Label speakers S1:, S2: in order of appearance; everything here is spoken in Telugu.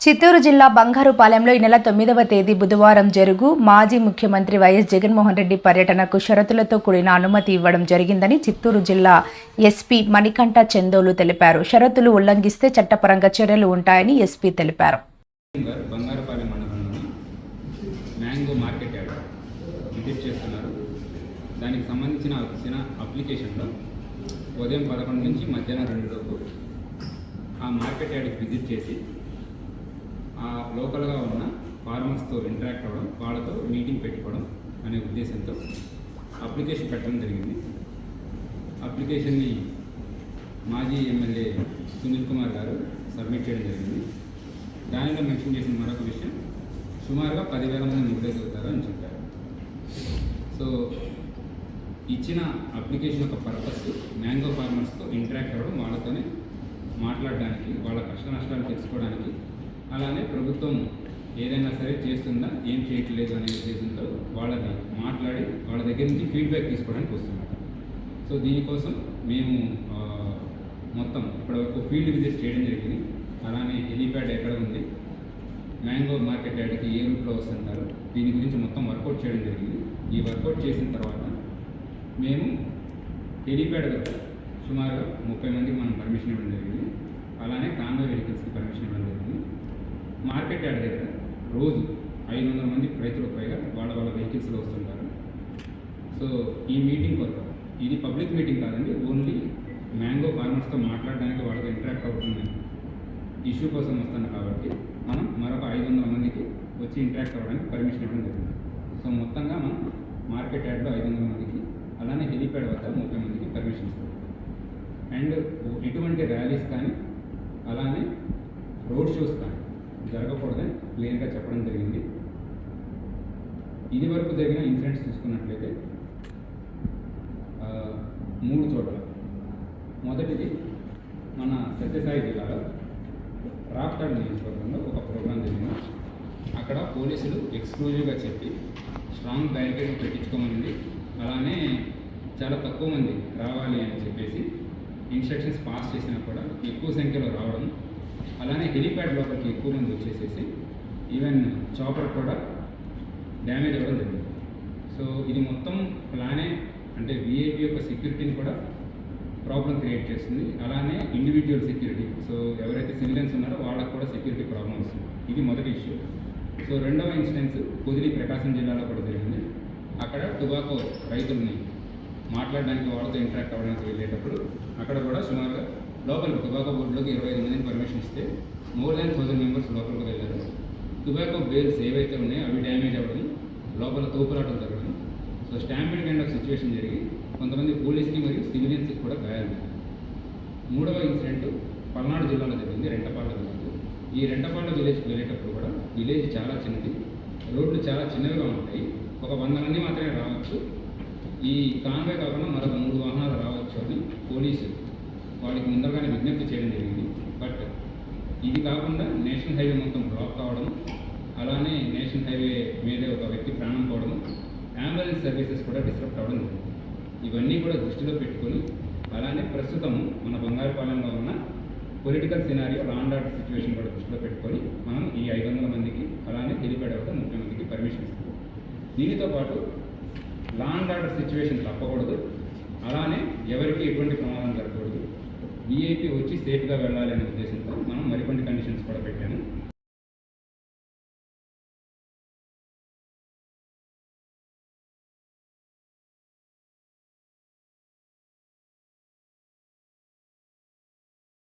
S1: చిత్తూరు జిల్లా బంగారుపాలెంలో ఈ నెల 9వ తేదీ బుధవారం జరుగు మాజీ ముఖ్యమంత్రి వైఎస్ జగన్మోహన్ రెడ్డి పర్యటనకు షరతులతో కూడిన అనుమతి ఇవ్వడం జరిగిందని చిత్తూరు జిల్లా ఎస్పీ మణికంఠ చందోలు తెలిపారు. షరతులు ఉల్లంఘిస్తే చట్టపరంగా చర్యలు ఉంటాయని ఎస్పీ తెలిపారు.
S2: బంగారుపాలెం మండలంలోని మ్యాంగో మార్కెట్ యార్డ్ విజిట్ చేస్తున్నారు. దానికి సంబంధించిన అప్లికేషన్లో ఉదయం 11 నుంచి మధ్యాహ్నం 2 లోపు ఆ మార్కెట్ యార్డ్కి విజిట్ చేసి ఆ లోకల్గా ఉన్న ఫార్మర్స్తో ఇంటరాక్ట్ అవ్వడం, వాళ్ళతో మీటింగ్ పెట్టుకోవడం అనే ఉద్దేశంతో అప్లికేషన్ పెట్టడం జరిగింది. అప్లికేషన్ని మాజీ ఎమ్మెల్యే సునీల్ కుమార్ గారు సబ్మిట్ చేయడం జరిగింది. దానిలో మెన్షన్ చేసిన మరొక విషయం, సుమారుగా 10,000 మంది మొబైల్ అవుతారు అని చెప్పారు. సో ఇచ్చిన అప్లికేషన్ యొక్క పర్పస్ మ్యాంగో ఫార్మర్స్తో ఇంటరాక్ట్ అవ్వడం, వాళ్ళతోనే మాట్లాడడానికి, వాళ్ళ కష్ట నష్టాలు తెలుసుకోవడానికి, అలానే ప్రభుత్వం ఏదైనా సరే చేస్తుందా, ఏం చేయట్లేదు అనే ఉద్దేశంతో వాళ్ళని మాట్లాడి వాళ్ళ దగ్గర నుంచి ఫీడ్బ్యాక్ తీసుకోవడానికి వస్తున్నారు. సో దీనికోసం మేము మొత్తం ఇప్పటివరకు ఫీల్డ్ విజిట్ చేయడం జరిగింది. అలానే హెలీప్యాడ్ ఎక్కడ ఉంది, మ్యాంగో మార్కెట్ యార్డ్కి ఏ రూట్లో వస్తుంటారు, దీని గురించి మొత్తం వర్కౌట్ చేయడం జరిగింది. ఈ వర్కౌట్ చేసిన తర్వాత మేము హెలీప్యాడ్ వద్ద సుమారుగా 30 మందికి మనం పర్మిషన్ ఇవ్వడం జరిగింది. అలానే కాన్వాయ్ వెహికల్స్కి పర్మిషన్ ఇవ్వడం జరిగింది. మార్కెట్ యార్డ్ దగ్గర రోజు 500 మంది రైతులకు పైగా వాళ్ళ వెహికల్స్లో వస్తుంటారు. సో ఈ మీటింగ్ కొరకు, ఇది పబ్లిక్ మీటింగ్ కాదండి, ఓన్లీ మ్యాంగో ఫార్మర్స్తో మాట్లాడడానికి, వాళ్ళతో ఇంటరాక్ట్ అవుతుంది ఇష్యూ కోసం వస్తున్నాం కాబట్టి మనం మరొక 500 మందికి వచ్చి ఇంటరాక్ట్ అవ్వడానికి పర్మిషన్ ఇవ్వడం జరిగింది. సో మొత్తంగా మనం మార్కెట్ యార్డ్లో 500 మందికి, అలానే హెలీప్యాడ్ వద్ద 30 మందికి పర్మిషన్ ఇస్తాం. అండ్ ఎటువంటి ర్యాలీస్ కానీ అలానే రోడ్ షోస్ కానీ జరగకూడదని క్లియర్గా చెప్పడం జరిగింది. ఇది వరకు జరిగిన ఇన్సిడెంట్స్ చూసుకున్నట్లయితే 3 చోట్ల. మొదటిది మన సత్యసాయి జిల్లాలో రాప్తాడ్ నియోజకవర్గంలో ఒక ప్రోగ్రాం జరిగింది. అక్కడ పోలీసులు ఎక్స్క్లూజివ్గా చెప్పి స్ట్రాంగ్ బ్యారికేడ్ పెట్టించుకోమని, అలానే చాలా తక్కువ మంది రావాలి అని చెప్పేసి ఇన్స్ట్రక్షన్స్ పాస్ చేసినా కూడా ఎక్కువ సంఖ్యలో రావడం, అలానే హెలీప్యాడ్ లోపలికి ఎక్కువ మంది వచ్చేసేసి ఈవెన్ చాపర్ కూడా డ్యామేజ్ అవ్వడం జరిగింది. సో ఇది మొత్తం ప్లానే, అంటే విఐపి యొక్క సెక్యూరిటీని కూడా ప్రాబ్లం క్రియేట్ చేస్తుంది. అలానే ఇండివిజువల్ సెక్యూరిటీ, సో ఎవరైతే సివిలియన్స్ ఉన్నారో వాళ్ళకు కూడా సెక్యూరిటీ ప్రాబ్లం వస్తుంది. ఇది మొదటి ఇష్యూ. సో రెండవ ఇన్సిడెన్స్ పొదిలి ప్రకాశం జిల్లాలో కూడా జరిగింది. అక్కడ టొబాకో రైతుల్ని మాట్లాడడానికి, వాళ్ళతో ఇంటరాక్ట్ అవ్వడానికి వెళ్ళేటప్పుడు అక్కడ కూడా సుమారుగా లోపలికి టొబాకో బోర్డులోకి 25 మందిని పర్మిషన్ ఇస్తే మోర్ దాన్ 1000 మెంబర్స్ లోపలికి వెళ్ళారు. టొబాకో బేల్స్ ఏవైతే ఉన్నాయో అవి డ్యామేజ్ అవ్వడం, లోపల తోపులాటలు జరగడం, so stampede kind of situation జరిగి కొంతమంది పోలీస్కి మరియు సివిలియన్స్కి కూడా గాయాలు. మూడవ ఇన్సిడెంట్ పల్నాడు జిల్లాలో జరిగింది, రెంటపాళ్ళ విలేజ్. ఈ రెంటపాళ్ళ విలేజ్కి వెళ్ళేటప్పుడు కూడా విలేజ్ చాలా చిన్నది, రోడ్లు చాలా చిన్నవిగా ఉంటాయి. ఒక 100 మంది మాత్రమే రావచ్చు. ఈ కాన్వాయ్ కాకుండా మరొక 3 వాహనాలు రావచ్చు అని పోలీసు వాళ్ళకి ముందరగానే విజ్ఞప్తి చేయడం జరిగింది. బట్ ఇది కాకుండా నేషనల్ హైవే మొత్తం బ్లాక్ కావడం, అలానే నేషనల్ హైవే మీదే ఒక వ్యక్తి ప్రాణం పోవడం, అంబులెన్స్ సర్వీసెస్ కూడా డిస్టర్బ్ అవ్వడం జరిగింది. ఇవన్నీ కూడా దృష్టిలో పెట్టుకొని, అలానే ప్రస్తుతం మన బంగారుపాలెంలో ఉన్న political scenario, law and order situation కూడా దృష్టిలో పెట్టుకొని మనం ఈ 500 మందికి, అలానే హెలీప్యాడ్ వద్ద 30 మందికి పర్మిషన్ ఇస్తాం. దీనితో పాటు లా అండ్ ఆర్డర్ సిచ్యువేషన్ తప్పకూడదు, అలానే ఎవరికి ఎటువంటి ప్రమాదం జరగకూడదు, విఐపి వచ్చి సేఫ్గా వెళ్ళాలి అనే ఉద్దేశంతో మనం మరికొన్ని కండిషన్స్ కూడా పెట్టాము.